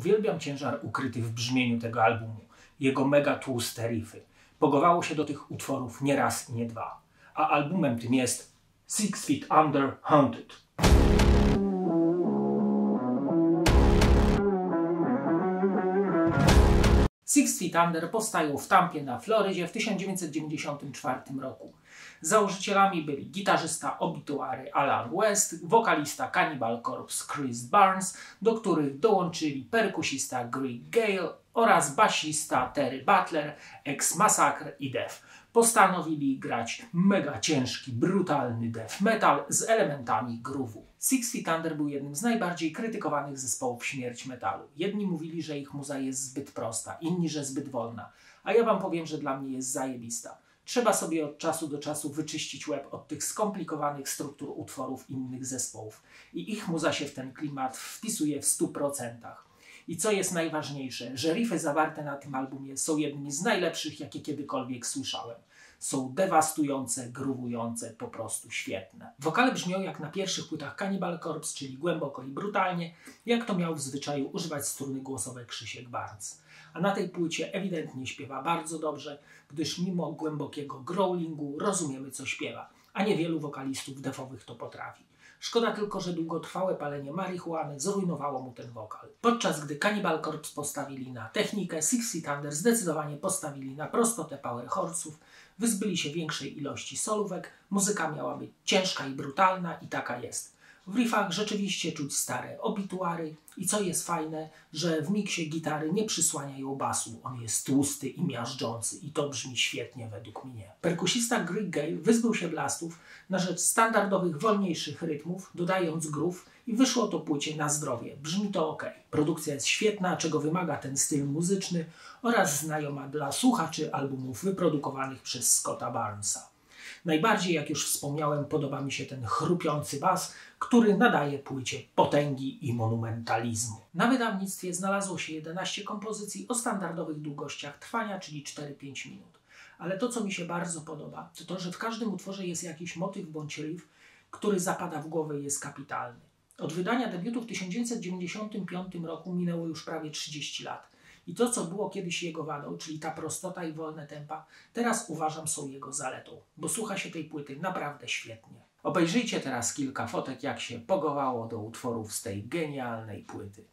Uwielbiam ciężar ukryty w brzmieniu tego albumu, jego mega tłuste riffy. Pogowało się do tych utworów nie raz i nie dwa. A albumem tym jest Six Feet Under Haunted. Six Feet Under powstają w Tampie na Florydzie w 1994 roku. Założycielami byli gitarzysta Obituary Alan West, wokalista Cannibal Corpse Chris Barnes, do których dołączyli perkusista Greg Gale oraz basista Terry Butler, ex-Massacre i Death. Postanowili grać mega ciężki, brutalny death metal z elementami groove'u. Six Feet Under był jednym z najbardziej krytykowanych zespołów śmierć metalu. Jedni mówili, że ich muza jest zbyt prosta, inni, że zbyt wolna. A ja wam powiem, że dla mnie jest zajebista. Trzeba sobie od czasu do czasu wyczyścić łeb od tych skomplikowanych struktur utworów innych zespołów. I ich muza się w ten klimat wpisuje w 100%. I co jest najważniejsze, że riffy zawarte na tym albumie są jednymi z najlepszych, jakie kiedykolwiek słyszałem. Są dewastujące, groovujące, po prostu świetne. Wokale brzmią jak na pierwszych płytach Cannibal Corpse, czyli głęboko i brutalnie, jak to miał w zwyczaju używać struny głosowe Krzysiek Barnes. A na tej płycie ewidentnie śpiewa bardzo dobrze, gdyż mimo głębokiego growlingu rozumiemy, co śpiewa, a niewielu wokalistów defowych to potrafi. Szkoda tylko, że długotrwałe palenie marihuany zrujnowało mu ten wokal. Podczas gdy Cannibal Corpse postawili na technikę, Six Feet Under zdecydowanie postawili na prostotę power chordsów, wyzbyli się większej ilości solówek, muzyka miała być ciężka i brutalna i taka jest. W riffach rzeczywiście czuć stare obituary i co jest fajne, że w miksie gitary nie przysłaniają basu. On jest tłusty i miażdżący i to brzmi świetnie według mnie. Perkusista Greg Gale wyzbył się blastów na rzecz standardowych, wolniejszych rytmów, dodając groove i wyszło to płycie na zdrowie. Brzmi to ok. Produkcja jest świetna, czego wymaga ten styl muzyczny oraz znajoma dla słuchaczy albumów wyprodukowanych przez Scotta Barnesa. Najbardziej, jak już wspomniałem, podoba mi się ten chrupiący bas, który nadaje płycie potęgi i monumentalizmu. Na wydawnictwie znalazło się 11 kompozycji o standardowych długościach trwania, czyli 4-5 minut. Ale to, co mi się bardzo podoba, to to, że w każdym utworze jest jakiś motyw bądź riff, który zapada w głowę i jest kapitalny. Od wydania debiutu w 1995 roku minęło już prawie 30 lat. I to, co było kiedyś jego wadą, czyli ta prostota i wolne tempa, teraz uważam są jego zaletą, bo słucha się tej płyty naprawdę świetnie. Obejrzyjcie teraz kilka fotek, jak się pogowało do utworów z tej genialnej płyty.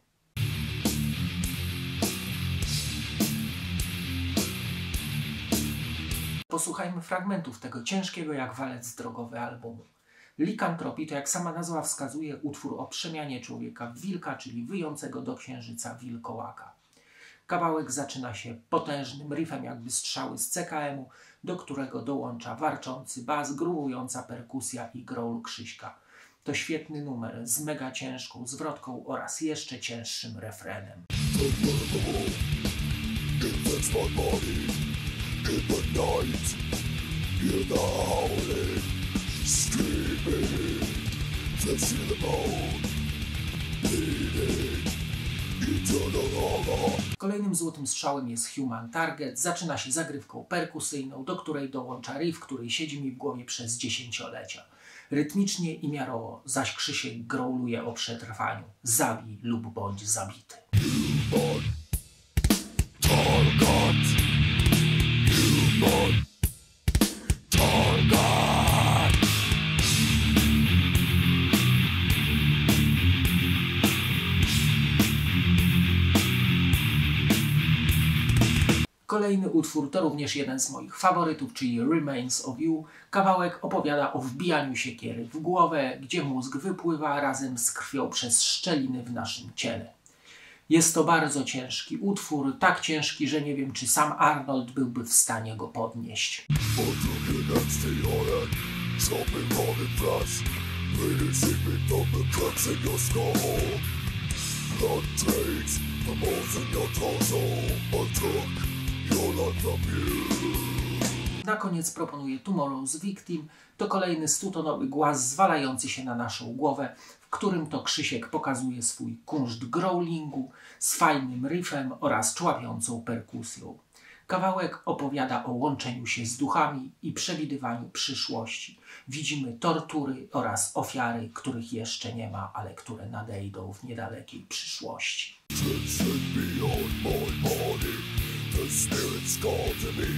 Posłuchajmy fragmentów tego ciężkiego jak walec drogowy albumu. Likantropii to, jak sama nazwa wskazuje, utwór o przemianie człowieka w wilka, czyli wyjącego do księżyca wilkołaka. Kawałek zaczyna się potężnym riffem jakby strzały z CKM-u, do którego dołącza warczący bas, groovująca perkusja i growl Krzyśka. To świetny numer z mega ciężką zwrotką oraz jeszcze cięższym refrenem. Kolejnym złotym strzałem jest Human Target. Zaczyna się zagrywką perkusyjną, do której dołącza riff, który siedzi mi w głowie przez dziesięciolecia. Rytmicznie i miarowo, zaś Krzysiek growluje o przetrwaniu. Zabij lub bądź zabity. Human Target. Human Target. Kolejny utwór to również jeden z moich faworytów, czyli Remains of You. Kawałek opowiada o wbijaniu siekiery w głowę, gdzie mózg wypływa razem z krwią przez szczeliny w naszym ciele. Jest to bardzo ciężki utwór, tak ciężki, że nie wiem, czy sam Arnold byłby w stanie go podnieść. Na koniec proponuję Tomorrow's Victim. To kolejny 100-tonowy głaz zwalający się na naszą głowę, w którym to Krzysiek pokazuje swój kunszt growlingu z fajnym riffem oraz człapiącą perkusją. Kawałek opowiada o łączeniu się z duchami i przewidywaniu przyszłości. Widzimy tortury oraz ofiary, których jeszcze nie ma, ale które nadejdą w niedalekiej przyszłości. called to me.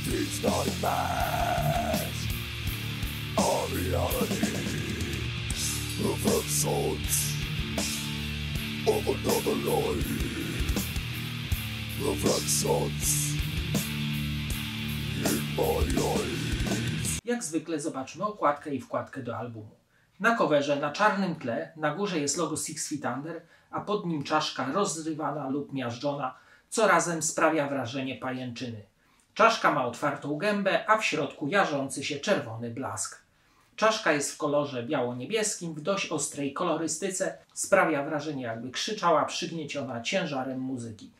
Things not match our reality. Reflections of another life. Reflections in my eyes. Jak zwykle zobaczmy okładkę i wkładkę do albumu. Na coverze na czarnym tle na górze jest logo Six Feet Under, a pod nim czaszka rozrywana lub miażdżona, co razem sprawia wrażenie pajęczyny. Czaszka ma otwartą gębę, a w środku jarzący się czerwony blask. Czaszka jest w kolorze biało-niebieskim, w dość ostrej kolorystyce, sprawia wrażenie, jakby krzyczała przygnieciona ciężarem muzyki.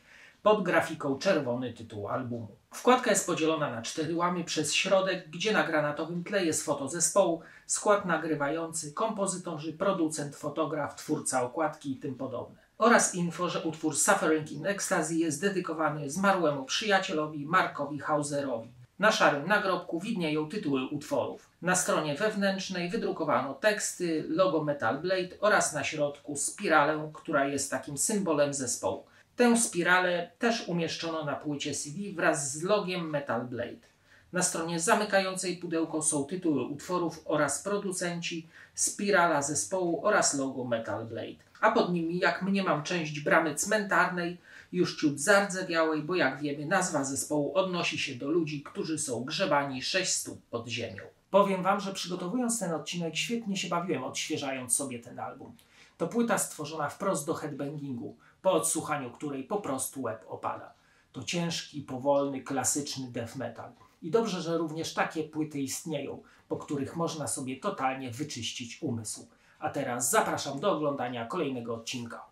Pod grafiką czerwony tytuł albumu. Wkładka jest podzielona na 4 łamy przez środek, gdzie na granatowym tle jest foto zespołu, skład nagrywający, kompozytorzy, producent, fotograf, twórca okładki i tym podobne. Oraz info, że utwór Suffering in Ecstasy jest dedykowany zmarłemu przyjacielowi Markowi Hauserowi. Na szarym nagrobku widnieją tytuły utworów. Na stronie wewnętrznej wydrukowano teksty, logo Metal Blade oraz na środku spiralę, która jest takim symbolem zespołu. Tę spiralę też umieszczono na płycie CD wraz z logiem Metal Blade. Na stronie zamykającej pudełko są tytuły utworów oraz producenci, spirala zespołu oraz logo Metal Blade. A pod nimi, jak mniemam, część bramy cmentarnej, już ciut zardzewiałej, bo jak wiemy, nazwa zespołu odnosi się do ludzi, którzy są grzebani 6 stóp pod ziemią. Powiem wam, że przygotowując ten odcinek świetnie się bawiłem, odświeżając sobie ten album. To płyta stworzona wprost do headbangingu, po odsłuchaniu której po prostu łeb opada. To ciężki, powolny, klasyczny death metal. I dobrze, że również takie płyty istnieją, po których można sobie totalnie wyczyścić umysł. A teraz zapraszam do oglądania kolejnego odcinka.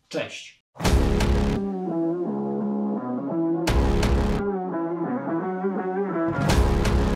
Cześć!